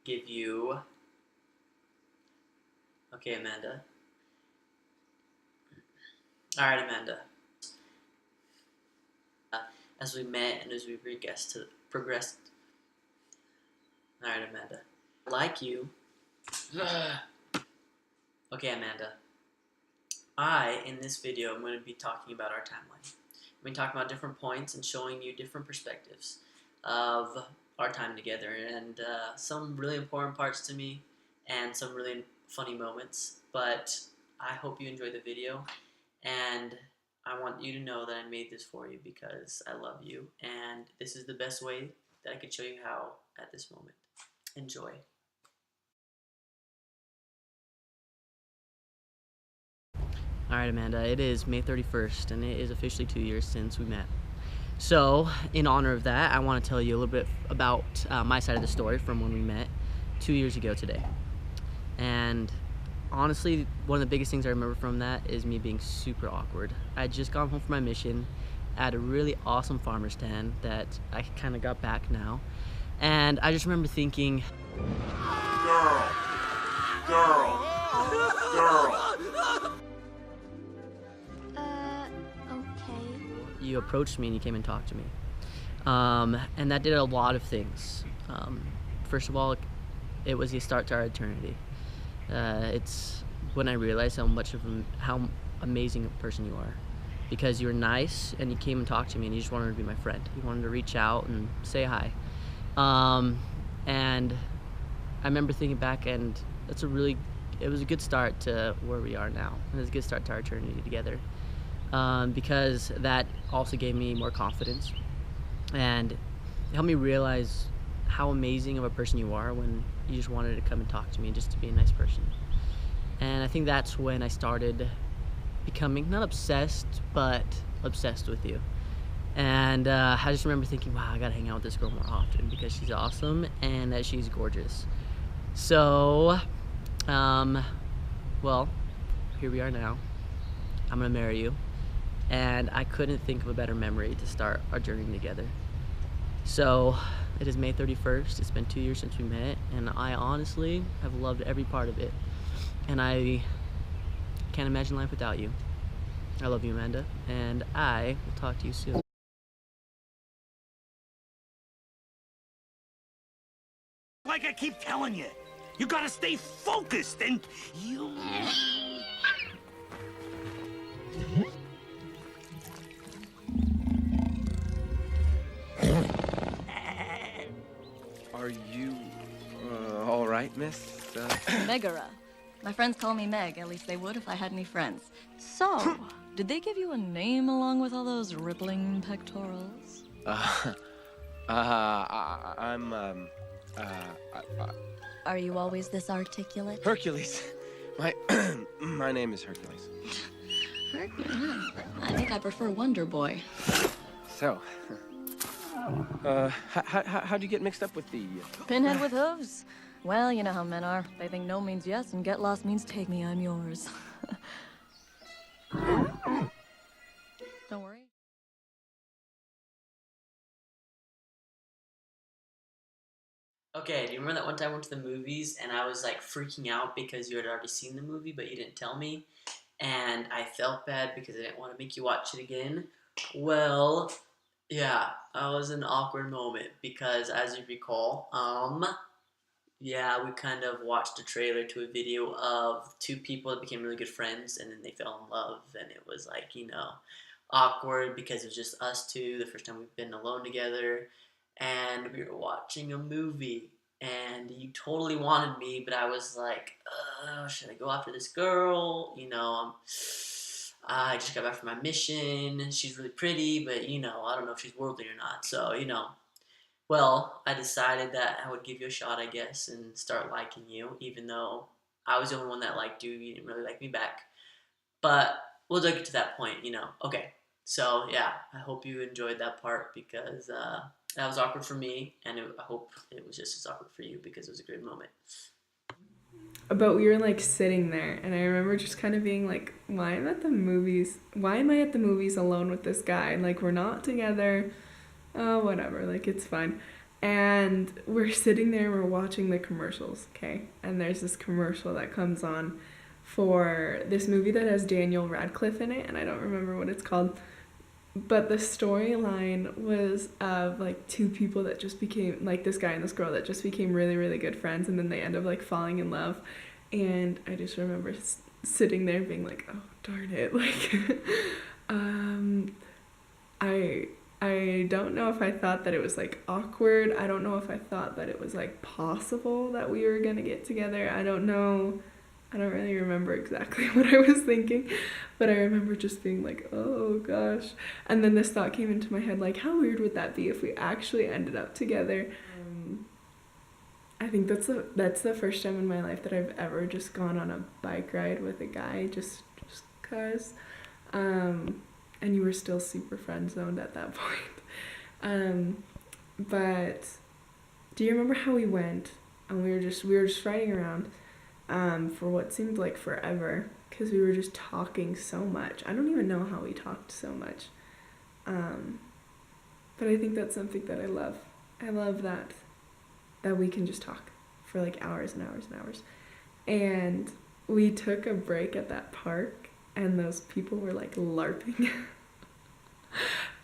give you. Okay, Amanda. All right, Amanda. As we met and as we progressed. All right, Amanda. Like you. Okay, Amanda. In this video, I'm going to be talking about our timeline. I'm going to be talking about different points and showing you different perspectives of our time together and some really important parts to me and some really funny moments. But I hope you enjoy the video, and I want you to know that I made this for you because I love you, and this is the best way that I could show you how at this moment. Enjoy. Alright, Amanda, it is May 31st, and it is officially 2 years since we met. So, in honor of that, I want to tell you a little bit about my side of the story from when we met 2 years ago today. And honestly, one of the biggest things I remember from that is me being super awkward. I had just gone home from my mission at a really awesome farmer stand that I kind of got back now. And I just remember thinking, Girl. Okay. you approached me and you came and talked to me. And that did a lot of things. First of all, it was the start to our eternity. It's when I realized how amazing a person you are, because you were nice and you came and talked to me and you just wanted to be my friend. You wanted to reach out and say hi. And I remember thinking back, and it was a good start to where we are now. It was a good start to our eternity together, because that also gave me more confidence and it helped me realize how amazing of a person you are when you just wanted to come and talk to me just to be a nice person. And I think that's when I started becoming not obsessed, but obsessed with you. And I just remember thinking, wow, I gotta hang out with this girl more often because she's awesome and that she's gorgeous. So, well, here we are now. I'm gonna marry you. And I couldn't think of a better memory to start our journey together. So, it is May 31st. It's been 2 years since we met, and I honestly have loved every part of it. And I can't imagine life without you. I love you, Amanda, and I will talk to you soon. Like I keep telling you, you gotta stay focused and you... Are you, all right, miss? Megara. My friends call me Meg. At least they would if I had any friends. So, did they give you a name along with all those rippling pectorals? Are you always this articulate? Hercules. My name is Hercules. I think I prefer Wonder Boy. So, how'd you get mixed up with the... Pinhead with hooves. Well, you know how men are. They think no means yes, and get lost means take me, I'm yours. Don't worry. Okay, do you remember that one time I went to the movies and I was like freaking out because you had already seen the movie but you didn't tell me? And I felt bad because I didn't want to make you watch it again. Well, yeah, that was an awkward moment because, as you recall, yeah, we kind of watched a trailer to a video of two people that became really good friends and then they fell in love, and it was like, awkward because it was just us two, the first time we've been alone together, and we were watching a movie and you totally wanted me, but I was like, should I go after this girl? I just got back from my mission. She's really pretty, but I don't know if she's worldly or not. So, well, I decided that I would give you a shot, I guess, and start liking you, even though I was the only one that liked you. You didn't really like me back. But we'll get to that point, Okay, so yeah, I hope you enjoyed that part because that was awkward for me, and I hope it was just as awkward for you because it was a great moment. But we were like sitting there, and I remember just kind of being like, why am I at the movies? Why am I at the movies alone with this guy? Like, we're not together. Oh, whatever. Like, it's fine. And we're sitting there, we're watching the commercials, okay? And there's this commercial that comes on for this movie that has Daniel Radcliffe in it, and I don't remember what it's called. But the storyline was of like two people that just became, like this guy and this girl that just became really, really good friends, and then they end up like falling in love. And I just remember sitting there being like, oh, darn it. Like, I don't know if I thought that it was like awkward. I don't know if I thought that it was like possible that we were gonna get together. I don't know. I don't really remember exactly what I was thinking, but I remember just being like, oh gosh. And then this thought came into my head, like, how weird would that be if we actually ended up together? I think that's the first time in my life that I've ever just gone on a bike ride with a guy, just cause. And you were still super friend zoned at that point. But do you remember how we went? And we were just riding around. For what seemed like forever, because we were just talking so much. I don't even know how we talked so much. But I think that's something that I love. I love that we can just talk for like hours and hours and hours. And we took a break at that park, and those people were like LARPing.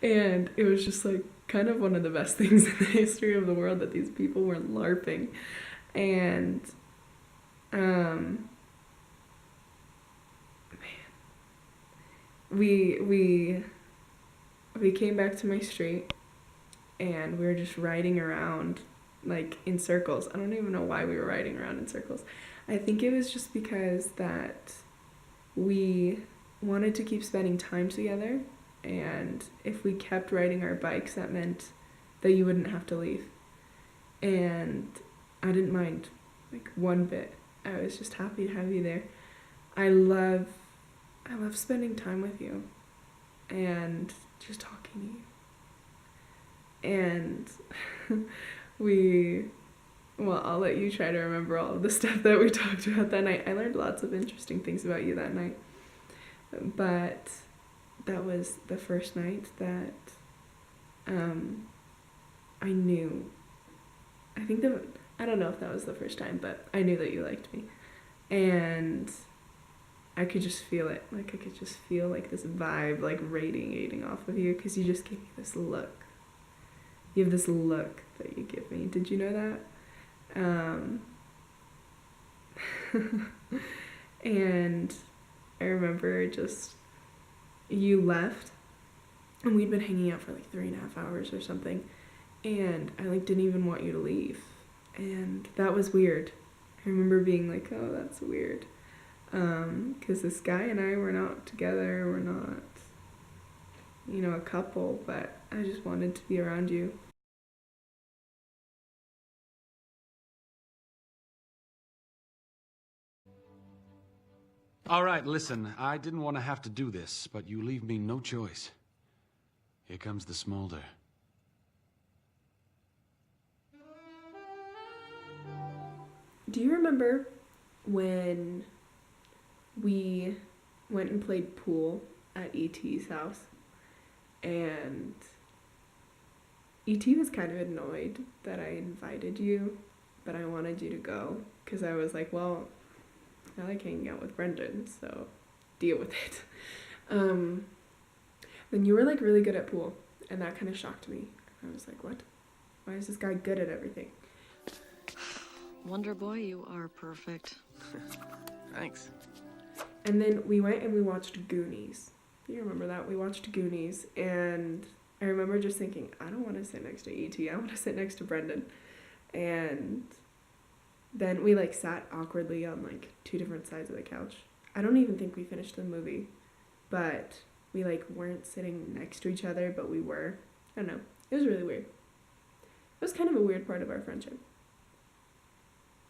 And it was just like kind of one of the best things in the history of the world that these people were LARPing. And man, we came back to my street, and we were just riding around like in circles. I don't even know why we were riding around in circles. I think it was just because that we wanted to keep spending time together, and if we kept riding our bikes, that meant that you wouldn't have to leave. And I didn't mind, like, one bit. I was just happy to have you there. I love spending time with you and just talking to you. And I'll let you try to remember all of the stuff that we talked about that night. I learned lots of interesting things about you that night. But that was the first night that I knew. I don't know if that was the first time, but I knew that you liked me. And I could just feel it. Like, I could just feel, like, this vibe, like, radiating off of you, because you just gave me this look. You have this look that you give me. Did you know that? And I remember just, you left, and we'd been hanging out for, like, 3.5 hours or something, and I, like, didn't even want you to leave. And that was weird. I remember being like, oh, that's weird. Because this guy and I were not together. We're not, a couple. But I just wanted to be around you. All right, listen. I didn't want to have to do this, but you leave me no choice. Here comes the smolder. Do you remember when we went and played pool at E.T.'s house? And E.T. was kind of annoyed that I invited you, but I wanted you to go, because I was like, well, I like hanging out with Brendan, so deal with it. Then you were like really good at pool, and that kind of shocked me. I was like, what? Why is this guy good at everything? Wonder Boy, you are perfect. Thanks. And then we went and we watched Goonies. You remember that? We watched Goonies, and I remember just thinking, I don't want to sit next to E.T. I want to sit next to Brendan. And then we like sat awkwardly on like 2 different sides of the couch. I don't even think we finished the movie, but we like weren't sitting next to each other, but we were. I don't know. It was really weird. It was kind of a weird part of our friendship.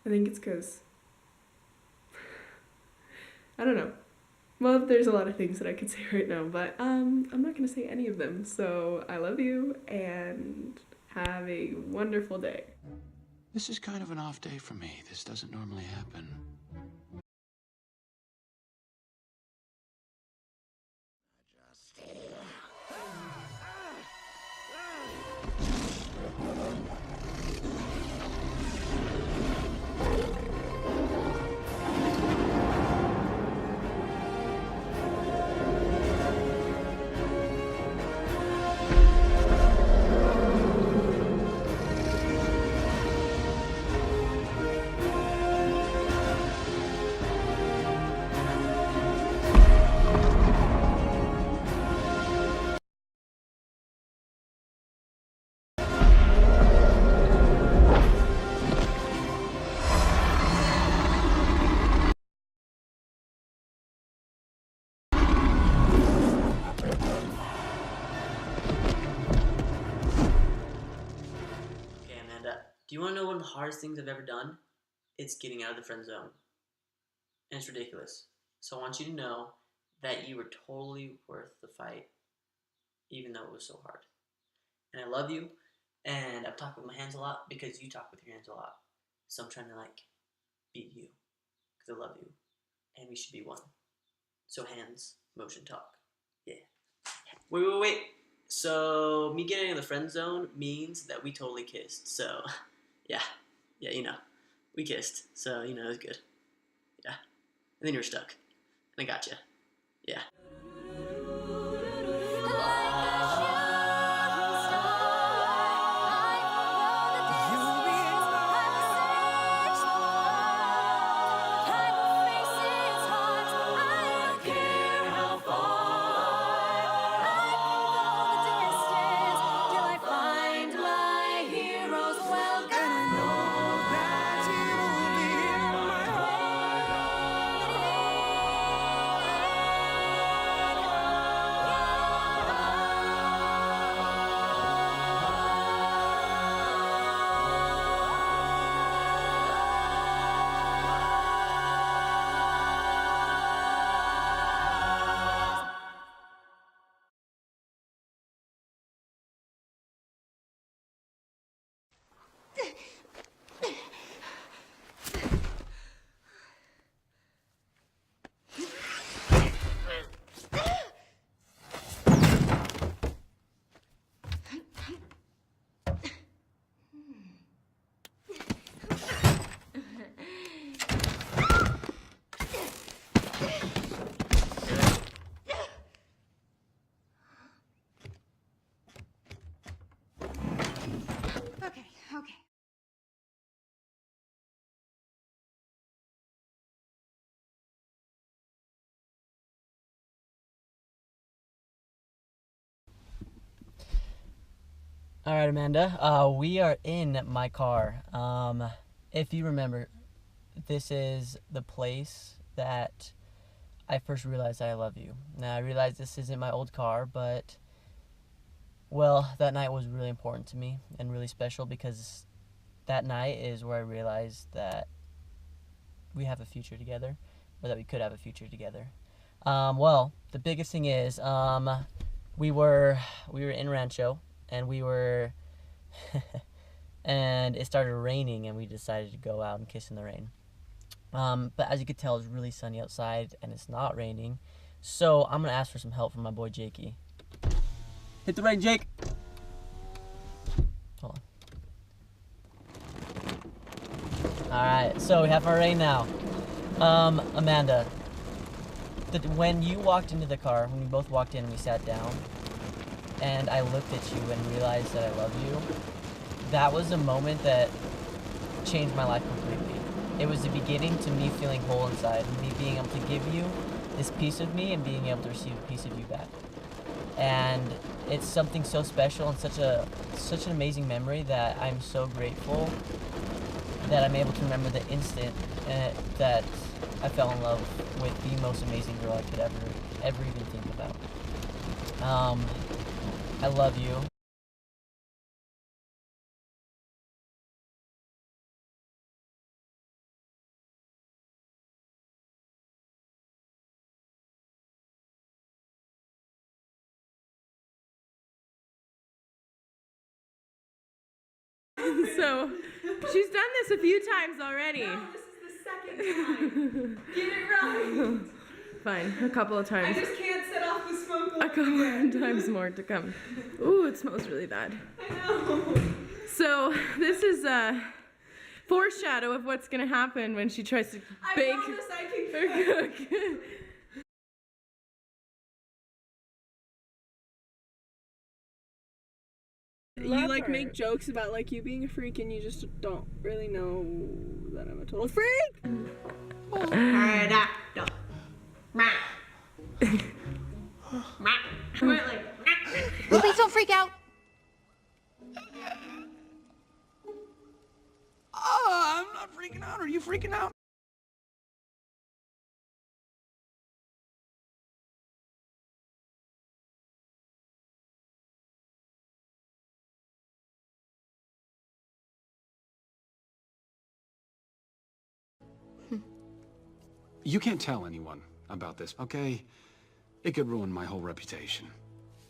I think it's because I don't know. Well, there's a lot of things that I could say right now, but I'm not going to say any of them. So I love you and have a wonderful day. This is kind of an off day for me. This doesn't normally happen. Do you want to know one of the hardest things I've ever done? It's getting out of the friend zone. And it's ridiculous. So I want you to know that you were totally worth the fight, even though it was so hard. And I love you, and I've talked with my hands a lot because you talk with your hands a lot. So I'm trying to like beat you because I love you, and we should be one. So hands, motion, talk. Yeah. Wait. So me getting in the friend zone means that we totally kissed. So yeah, you know, we kissed. So you know it was good. Yeah. And then you were stuck, and I got you. Yeah. Okay. All right, Amanda. We are in my car. If you remember, this is the place that I first realized I love you. Now I realize this isn't my old car, but well, that night was really important to me and really special because that night is where I realized that we have a future together, or that we could have a future together. Well, the biggest thing is we were in Rancho, and we were and it started raining, and we decided to go out and kiss in the rain. But as you could tell, it's really sunny outside, and it's not raining. So I'm gonna ask for some help from my boy Jakey. Hit the rain, Jake. Hold on. All right, so we have our rain now. Amanda, when you walked into the car, when we both walked in and we sat down, and I looked at you and realized that I love you, that was a moment that changed my life completely. It was the beginning to me feeling whole inside, and me being able to give you this piece of me and being able to receive a piece of you back. And it's something so special and such an amazing memory that I'm so grateful that I'm able to remember the instant that I fell in love with the most amazing girl I could ever even think about. I love you. So, she's done this a few times already. No, this is the second time. Get it right. Fine, a couple of times. I just can't set off the smoke A couple of times more to come. Ooh, it smells really bad. I know. So, this is a foreshadow of what's gonna happen when she tries to bake I promise I or can cook. You like make jokes about like you being a freak and you just don't really know that I'm a total freak. Please don't freak out. Oh, I'm not freaking out. Are you freaking out? You can't tell anyone about this, okay? It could ruin my whole reputation.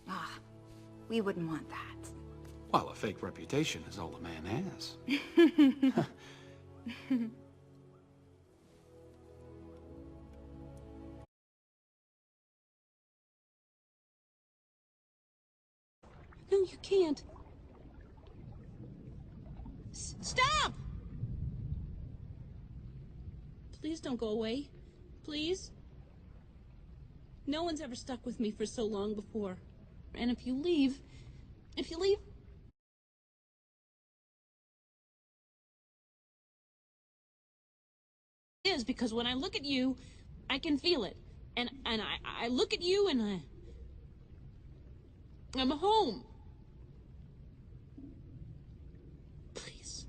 Ah, we wouldn't want that. Well, a fake reputation is all a man has. No, you can't. Stop! Please don't go away. Please. No one's ever stuck with me for so long before. And if you leave... is because when I look at you, I can feel it. And I look at you and I'm home. Please.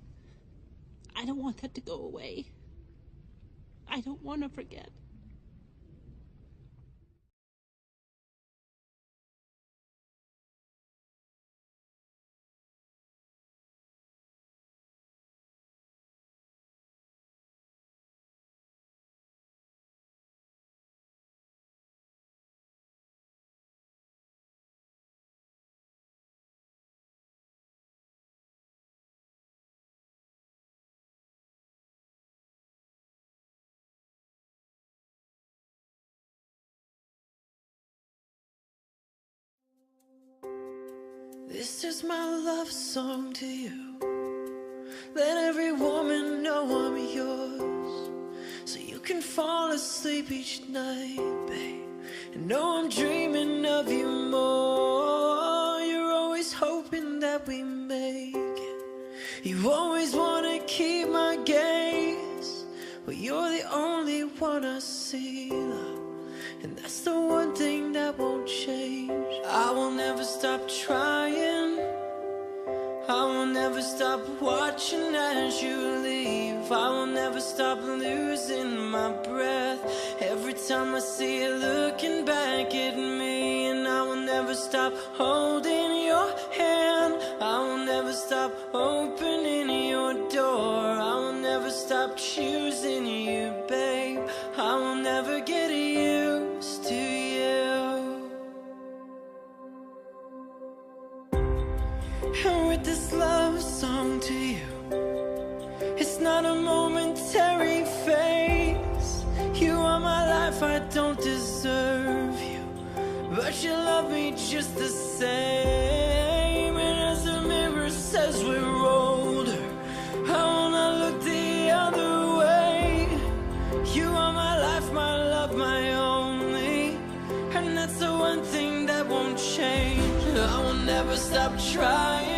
I don't want that to go away. I don't want to forget. This is my love song to you. Let every woman know I'm yours, so you can fall asleep each night, babe, and know I'm dreaming of you more. You're always hoping that we make it. You always want to keep my gaze, but you're the only one I see, love, and that's the one thing that won't change. I will never stop trying. I will never stop watching as you leave. I will never stop losing my breath every time I see you looking back at me. And I will never stop holding your hand. I will never stop opening your door. I will never stop choosing you, babe. I will never get used to you. And with this love song to you, it's not a momentary phase. You are my life, I don't deserve you, but you love me just the same. And as the mirror says we're older, I will not look the other way. You are my life, my love, my only, and that's the one thing that won't change. I will never stop trying.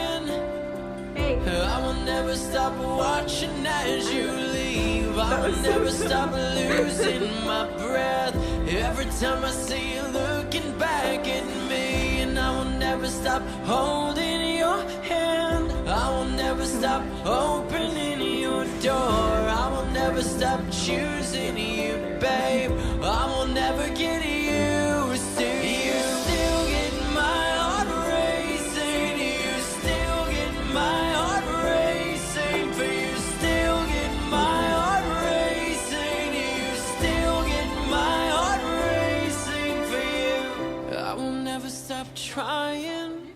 I will never stop watching as you leave. I will never stop losing my breath every time I see you looking back at me. And I will never stop holding your hand. I will never stop opening your door. I will never stop choosing you, babe. I will never get used to you. Still get my heart racing. You still get my heart racing. For you still get my heart racing. You still get my heart racing for you. I will never stop trying.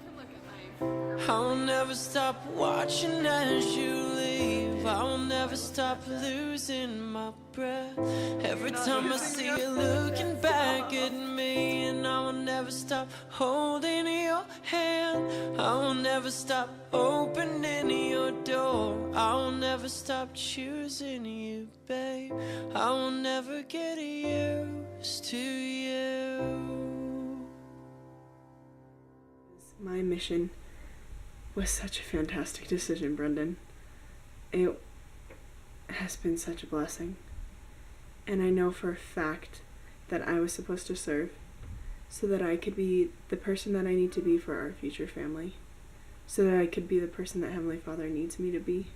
I will never stop watching as you leave. I will never stop losing my breath every time I see you looking back at me. And I will never stop holding your hand. I will never stop opening your door. I will never stop choosing you, babe. I will never get used to you. My mission was such a fantastic decision, Brendan. It has been such a blessing. And I know for a fact that I was supposed to serve so that I could be the person that I need to be for our future family. So that I could be the person that Heavenly Father needs me to be.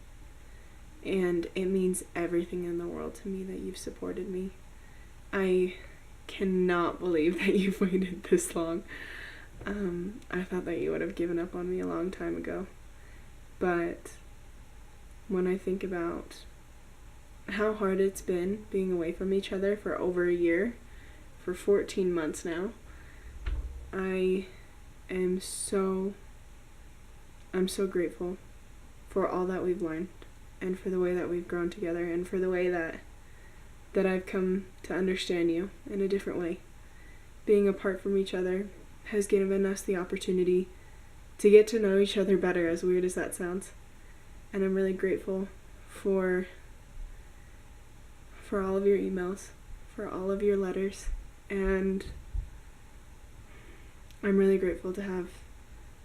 And it means everything in the world to me that you've supported me. I cannot believe that you've waited this long. I thought that you would have given up on me a long time ago. But when I think about how hard it's been being away from each other for over a year, for 14 months now. I'm so grateful for all that we've learned, and for the way that we've grown together, and for the way that I've come to understand you in a different way. Being apart from each other has given us the opportunity to get to know each other better, as weird as that sounds. And I'm really grateful for all of your emails, for all of your letters, and I'm really grateful to have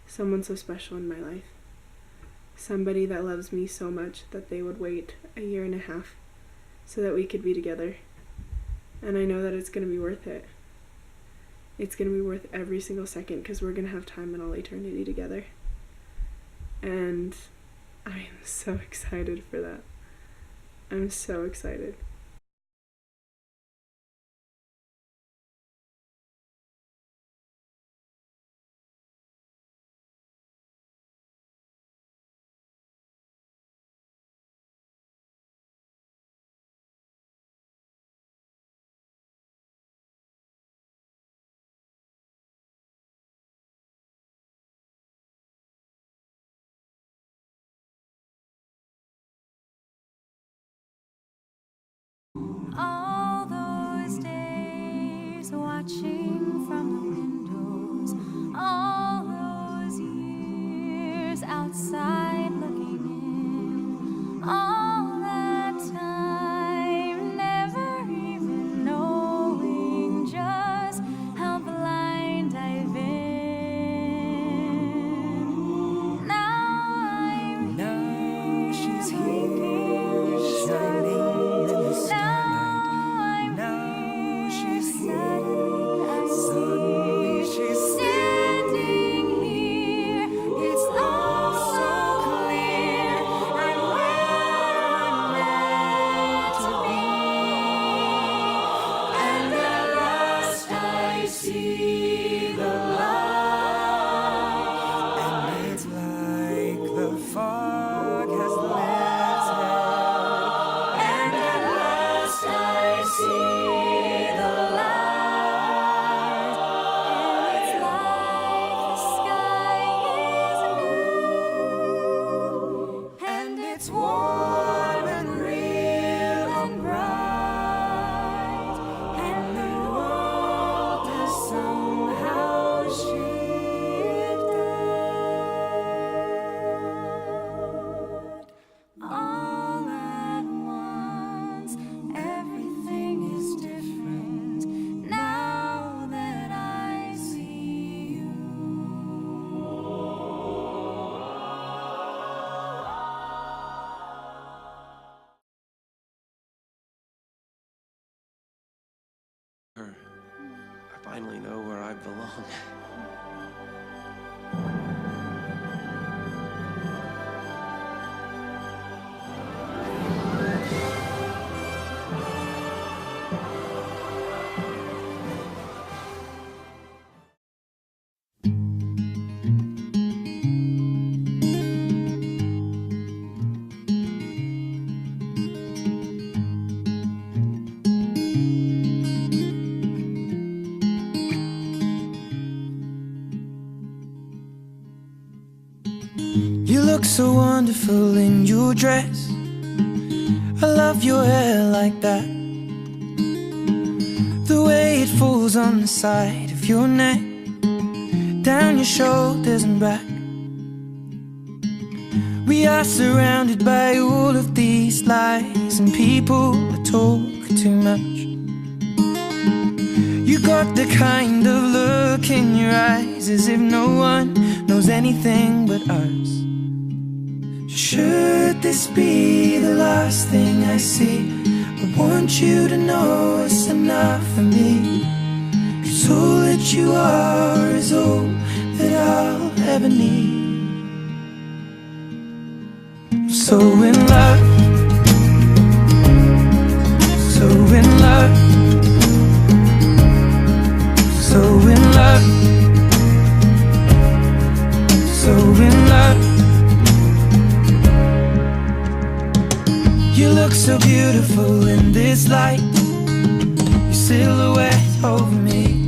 someone so special in my life. Somebody that loves me so much that they would wait a year and a half so that we could be together. And I know that it's going to be worth it. It's going to be worth every single second, because we're going to have time in all eternity together. And I am so excited for that. I'm so excited. All those days watching from the windows, all those years outside looking in, all that time never even knowing just how blind I've been. Now she's here, shining. I finally know where I belong. You look so wonderful in your dress. I love your hair like that. The way it falls on the side of your neck, down your shoulders and back. We are surrounded by all of these lies and people that talk too much. You got the kind of look in your eyes as if no one knows anything but us. Should this be the last thing I see, I want you to know it's enough for me. 'Cause all that you are is all that I'll ever need. So in love, so in love, so in love, so in love. You look look so beautiful in this light, your silhouette over me.